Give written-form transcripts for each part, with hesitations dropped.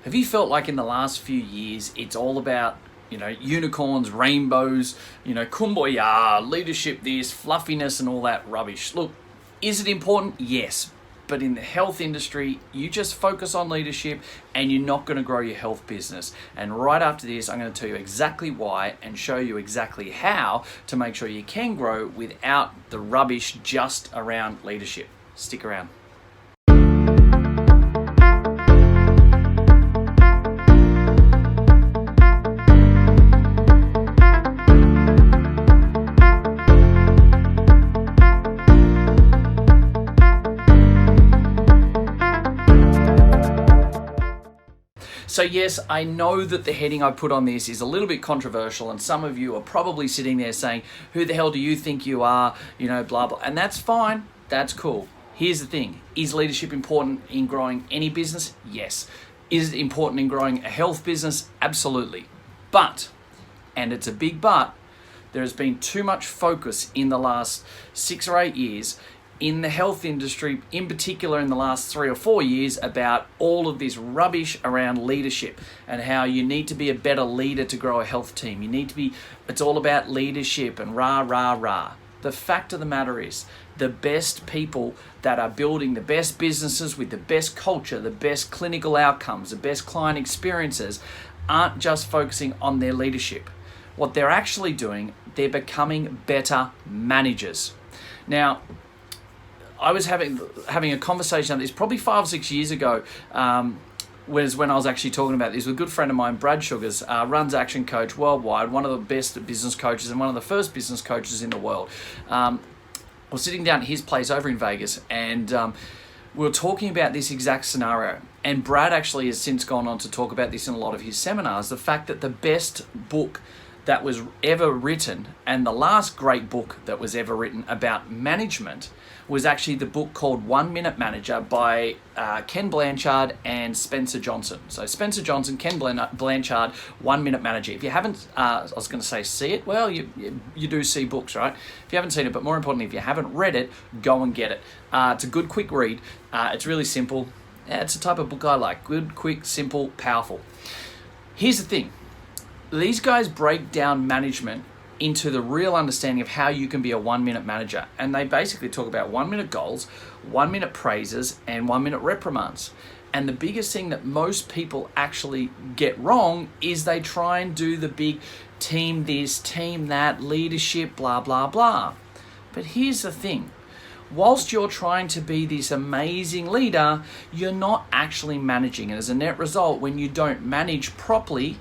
Have you felt like in the last few years, it's all about, unicorns, rainbows, kumbaya, leadership, this, fluffiness and all that rubbish? Look, is it important? Yes. But in the health industry, you just focus on leadership and you're not going to grow your health business. And right after this, I'm going to tell you exactly why and show you exactly how to make sure you can grow without the rubbish just around leadership. Stick around. So yes, I know that the heading I put on this is a little bit controversial, and some of you are probably sitting there saying, who the hell do you think you are? Blah, blah. And that's fine. That's cool. Here's the thing. Is leadership important in growing any business? Yes. Is it important in growing a health business? Absolutely. But, and it's a big but, there has been too much focus in the last 6 or 8 years in the health industry, in particular in the last 3 or 4 years, about all of this rubbish around leadership and how you need to be a better leader to grow a health team. It's all about leadership and rah, rah, rah. The fact of the matter is, the best people that are building the best businesses with the best culture, the best clinical outcomes, the best client experiences, aren't just focusing on their leadership. What they're actually doing, they're becoming better managers. Now, I was having a conversation on this probably 5 or 6 years ago, was when I was actually talking about this with a good friend of mine, Brad Sugars, runs Action Coach worldwide, one of the best business coaches and one of the first business coaches in the world. I was sitting down at his place over in Vegas, and we were talking about this exact scenario. And Brad actually has since gone on to talk about this in a lot of his seminars, the fact that the best book that was ever written, and the last great book that was ever written about management, was actually the book called 1 Minute Manager by Ken Blanchard and Spencer Johnson. So Spencer Johnson, Ken Blanchard, 1 Minute Manager. If you haven't, I was going to say see it, well, you do see books, right? If you haven't seen it, but more importantly, if you haven't read it, go and get it. It's a good, quick read. It's really simple. It's the type of book I like. Good, quick, simple, powerful. Here's the thing. These guys break down management into the real understanding of how you can be a 1 minute manager. And they basically talk about 1 minute goals, 1 minute praises, and 1 minute reprimands. And the biggest thing that most people actually get wrong is they try and do the big team this, team that, leadership, blah, blah, blah. But here's the thing. Whilst you're trying to be this amazing leader, you're not actually managing. And as a net result, when you don't manage properly,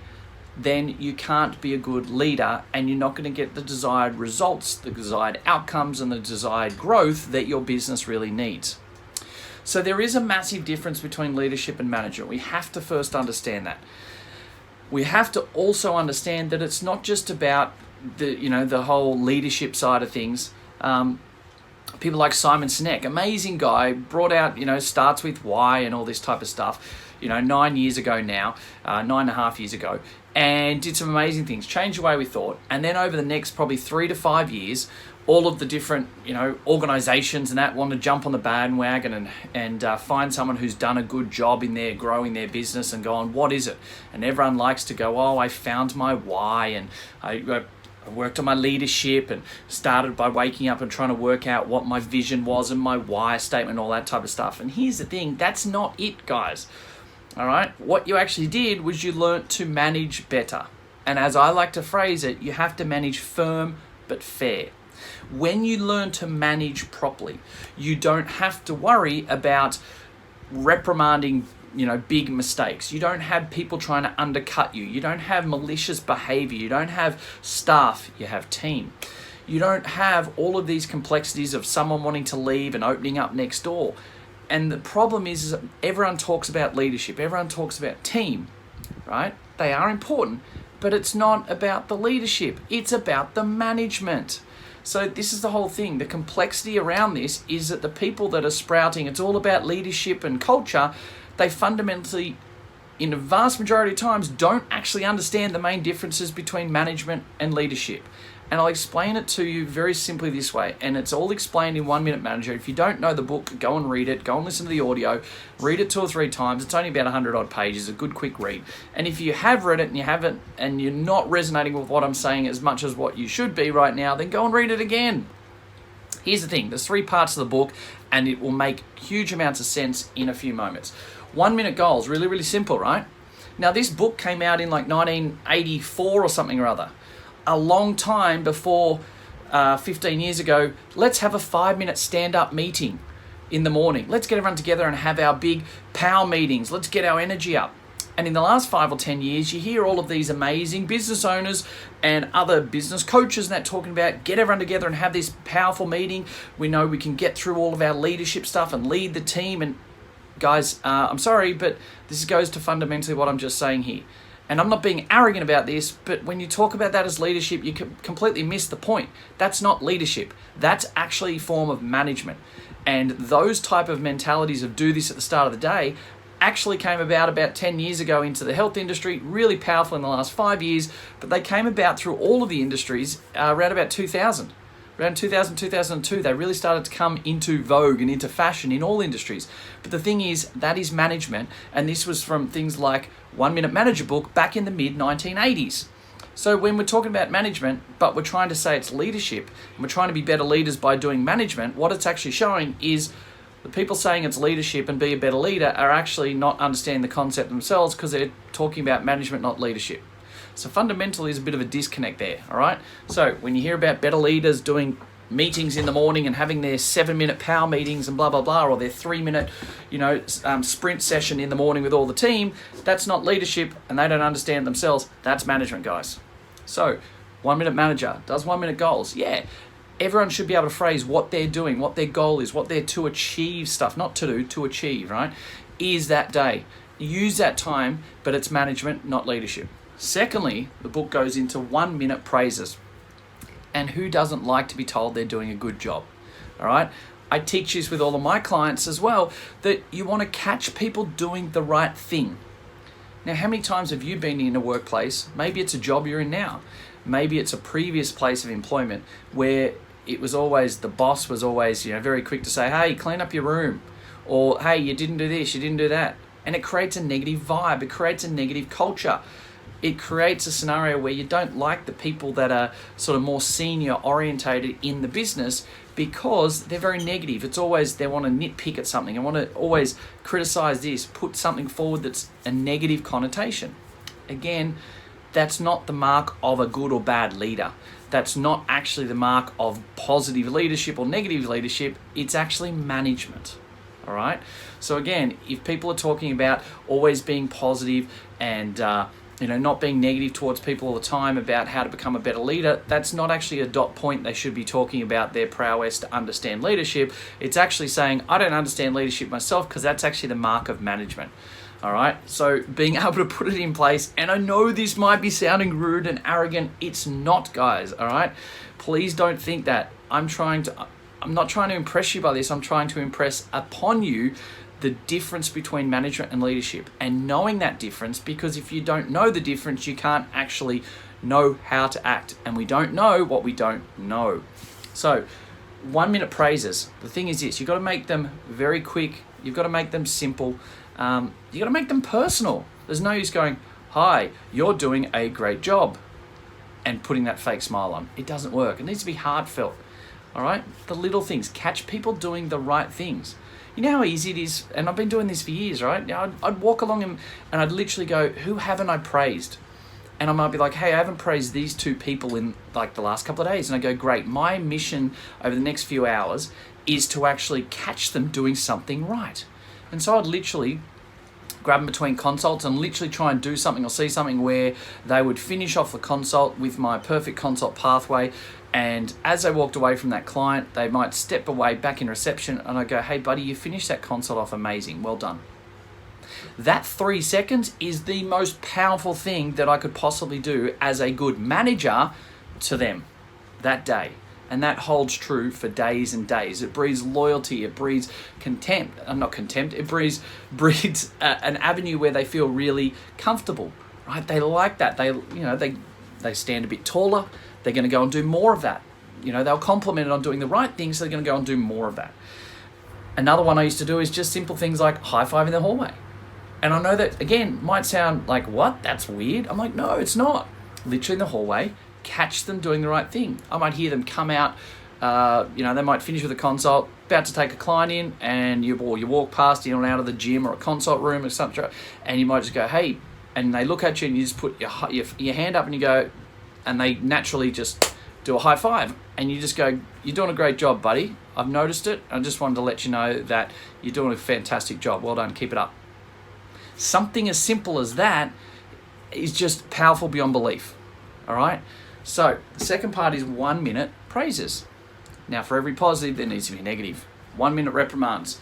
then you can't be a good leader, and you're not going to get the desired results, the desired outcomes, and the desired growth that your business really needs. So there is a massive difference between leadership and management. We have to first understand that. We have to also understand that it's not just about the whole leadership side of things. People like Simon Sinek, amazing guy, brought out, starts with why and all this type of stuff, 9 years ago now, 9.5 years ago, and did some amazing things, changed the way we thought. And then over the next probably 3 to 5 years, all of the different, organizations and that want to jump on the bandwagon and find someone who's done a good job in there, growing their business, and go on, what is it? And everyone likes to go, I found my why, and I worked on my leadership and started by waking up and trying to work out what my vision was and my why statement, all that type of stuff. And here's the thing, that's not it, guys. All right? What you actually did was you learnt to manage better. And as I like to phrase it, you have to manage firm but fair. When you learn to manage properly, you don't have to worry about reprimanding big mistakes. You don't have people trying to undercut you. You don't have malicious behavior. You don't have staff. You have team. You don't have all of these complexities of someone wanting to leave and opening up next door. And the problem is that everyone talks about leadership. Everyone talks about team, right? They are important, but it's not about the leadership. It's about the management. So this is the whole thing. The complexity around this is that the people that are sprouting, it's all about leadership and culture, they fundamentally, in a vast majority of times, don't actually understand the main differences between management and leadership. And I'll explain it to you very simply this way. And it's all explained in 1 Minute Manager. If you don't know the book, go and read it. Go and listen to the audio. Read it 2 or 3 times. It's only about 100 odd pages, a good quick read. And if you have read it and you haven't, and you're not resonating with what I'm saying as much as what you should be right now, then go and read it again. Here's the thing. There's 3 parts of the book, and it will make huge amounts of sense in a few moments. 1 minute goals, really, really simple, right? Now, this book came out in like 1984 or something or other. A long time before, 15 years ago, let's have a 5-minute stand-up meeting in the morning. Let's get everyone together and have our big power meetings. Let's get our energy up. And in the last 5 or 10 years, you hear all of these amazing business owners and other business coaches and that talking about get everyone together and have this powerful meeting. We know we can get through all of our leadership stuff and lead the team. And guys, I'm sorry, but this goes to fundamentally what I'm just saying here. And I'm not being arrogant about this, but when you talk about that as leadership, you completely miss the point. That's not leadership. That's actually a form of management. And those type of mentalities of do this at the start of the day actually came about 10 years ago into the health industry, really powerful in the last 5 years, but they came about through all of the industries around about 2000. Around 2000, 2002, they really started to come into vogue and into fashion in all industries. But the thing is, that is management, and this was from things like 1 Minute Manager book back in the mid-1980s. So when we're talking about management, but we're trying to say it's leadership, and we're trying to be better leaders by doing management, what it's actually showing is the people saying it's leadership and be a better leader are actually not understanding the concept themselves because they're talking about management, not leadership. So fundamentally, there's a bit of a disconnect there, all right? So when you hear about better leaders doing meetings in the morning and having their 7-minute power meetings and blah, blah, blah, or their 3-minute, sprint session in the morning with all the team, that's not leadership and they don't understand themselves. That's management, guys. So 1 Minute Manager does 1 minute goals. Yeah, everyone should be able to phrase what they're doing, what their goal is, what they're to achieve stuff, not to do, to achieve, right? Is that day. Use that time, but it's management, not leadership. Secondly, the book goes into 1 minute praises. And who doesn't like to be told they're doing a good job? All right. I teach this with all of my clients as well, that you want to catch people doing the right thing. Now, how many times have you been in a workplace? Maybe it's a job you're in now. Maybe it's a previous place of employment where it was always, the boss was always, very quick to say, hey, clean up your room. Or, hey, you didn't do this, you didn't do that. And it creates a negative vibe. It creates a negative culture. It creates a scenario where you don't like the people that are sort of more senior orientated in the business because they're very negative. It's always they want to nitpick at something. They want to always criticize this, put something forward that's a negative connotation. Again, that's not the mark of a good or bad leader. That's not actually the mark of positive leadership or negative leadership. It's actually management. All right. So again, if people are talking about always being positive and not being negative towards people all the time about how to become a better leader, that's not actually a dot point. They should be talking about their prowess to understand leadership. It's actually saying, I don't understand leadership myself, because that's actually the mark of management. All right. So being able to put it in place, and I know this might be sounding rude and arrogant. It's not, guys. All right. Please don't think that. I'm not trying to impress you by this. I'm trying to impress upon you the difference between management and leadership, and knowing that difference, because if you don't know the difference, you can't actually know how to act, and we don't know what we don't know. So 1 minute praises. The thing is this, you've got to make them very quick. You've got to make them simple. You've got to make them personal. There's no use going, hi, you're doing a great job, and putting that fake smile on. It doesn't work. It needs to be heartfelt. All right? The little things. Catch people doing the right things. You know how easy it is, and I've been doing this for years, right? I'd walk along and I'd literally go, who haven't I praised? And I might be like, hey, I haven't praised these 2 people in like the last couple of days. And I go, great. My mission over the next few hours is to actually catch them doing something right. And so I'd literally grab them between consults and literally try and do something or see something where they would finish off the consult with my perfect consult pathway. And as they walked away from that client, they might step away back in reception and I go, hey buddy, you finished that consult off amazing, well done. That 3 seconds is the most powerful thing that I could possibly do as a good manager to them that day. And that holds true for days and days. It breeds loyalty, it breeds contempt, not contempt, it breeds an avenue where they feel really comfortable, right? They like that. They stand a bit taller. They're going to go and do more of that. They'll compliment it on doing the right things, so they're going to go and do more of that. Another one I used to do is just simple things like high five in the hallway. And I know that, again, might sound like, what? That's weird. I'm like, no, it's not. Literally in the hallway, catch them doing the right thing. I might hear them come out, they might finish with a consult, about to take a client in, and you walk past in and out of the gym or a consult room or something, and you might just go, hey, and they look at you and you just put your hand up and you go, and they naturally just do a high five. And you just go, you're doing a great job, buddy. I've noticed it. I just wanted to let you know that you're doing a fantastic job. Well done. Keep it up. Something as simple as that is just powerful beyond belief. All right? So the second part is 1 minute praises. Now, for every positive, there needs to be a negative. 1 minute reprimands.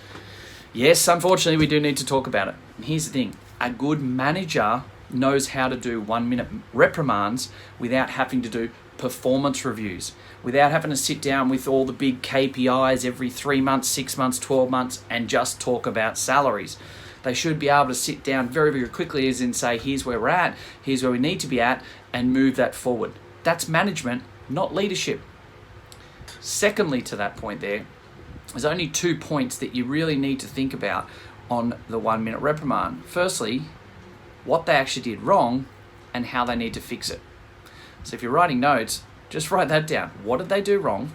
Yes, unfortunately, we do need to talk about it. And here's the thing. A good manager knows how to do 1 minute reprimands without having to do performance reviews, without having to sit down with all the big KPIs every 3 months, 6 months, 12 months, and just talk about salaries. They should be able to sit down very, very quickly as in say, here's where we're at, here's where we need to be at, and move that forward. That's management, not leadership. Secondly, to that point there's only 2 points that you really need to think about on the 1 minute reprimand. Firstly, what they actually did wrong and how they need to fix it. So if you're writing notes, just write that down. What did they do wrong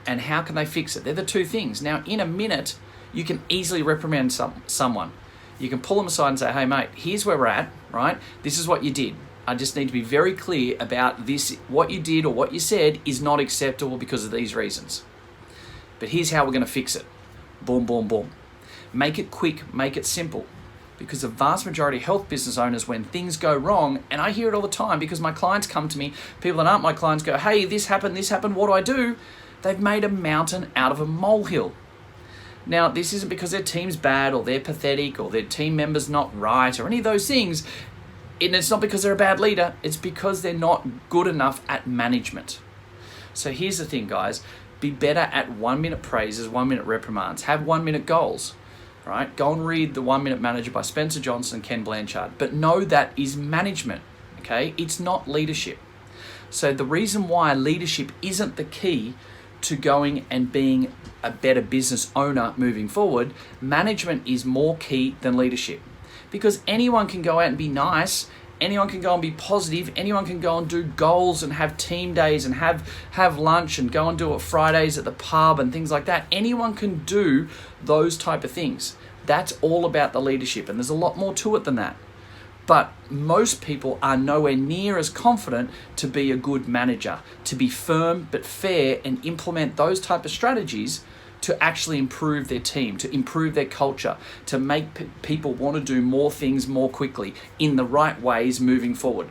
and how can they fix it? They're the 2 things. Now, in a minute, you can easily reprimand someone. You can pull them aside and say, hey, mate, here's where we're at, right? This is what you did. I just need to be very clear about this. What you did or what you said is not acceptable because of these reasons. But here's how we're going to fix it. Boom, boom, boom. Make it quick, make it simple. Because the vast majority of health business owners, when things go wrong, and I hear it all the time because my clients come to me, people that aren't my clients go, hey, this happened, what do I do? They've made a mountain out of a molehill. Now, this isn't because their team's bad or they're pathetic or their team member's not right or any of those things. And it's not because they're a bad leader. It's because they're not good enough at management. So here's the thing, guys. Be better at 1 minute praises, 1 minute reprimands. Have 1 minute goals. Right? Go and read The 1 Minute Manager by Spencer Johnson and Ken Blanchard. But know that is management. Okay? It's not leadership. So the reason why leadership isn't the key to going and being a better business owner moving forward, management is more key than leadership. Because anyone can go out and be nice, anyone can go and be positive, anyone can go and do goals and have team days and have lunch and go and do it Fridays at the pub and things like that. Anyone can do those type of things. That's all about the leadership, and there's a lot more to it than that. But most people are nowhere near as confident to be a good manager, to be firm but fair and implement those type of strategies to actually improve their team, to improve their culture, to make people want to do more things more quickly in the right ways moving forward.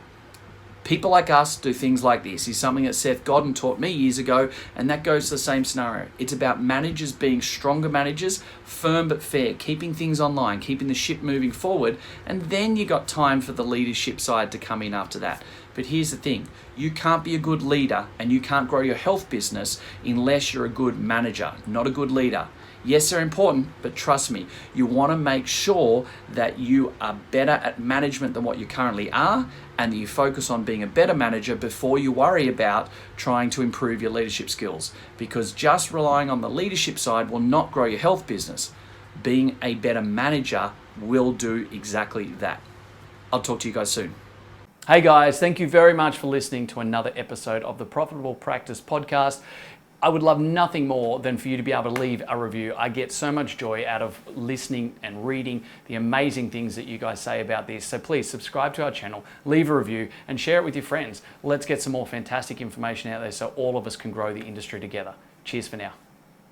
People like us do things like this. Is something that Seth Godin taught me years ago, and that goes to the same scenario. It's about managers being stronger managers, firm but fair, keeping things online, keeping the ship moving forward, and then you got time for the leadership side to come in after that. But here's the thing, you can't be a good leader and you can't grow your health business unless you're a good manager, not a good leader. Yes, they're important, but trust me, you want to make sure that you are better at management than what you currently are, and that you focus on being a better manager before you worry about trying to improve your leadership skills. Because just relying on the leadership side will not grow your health business. Being a better manager will do exactly that. I'll talk to you guys soon. Hey guys, thank you very much for listening to another episode of the Profitable Practice Podcast. I would love nothing more than for you to be able to leave a review. I get so much joy out of listening and reading the amazing things that you guys say about this. So please subscribe to our channel, leave a review, and share it with your friends. Let's get some more fantastic information out there so all of us can grow the industry together. Cheers for now.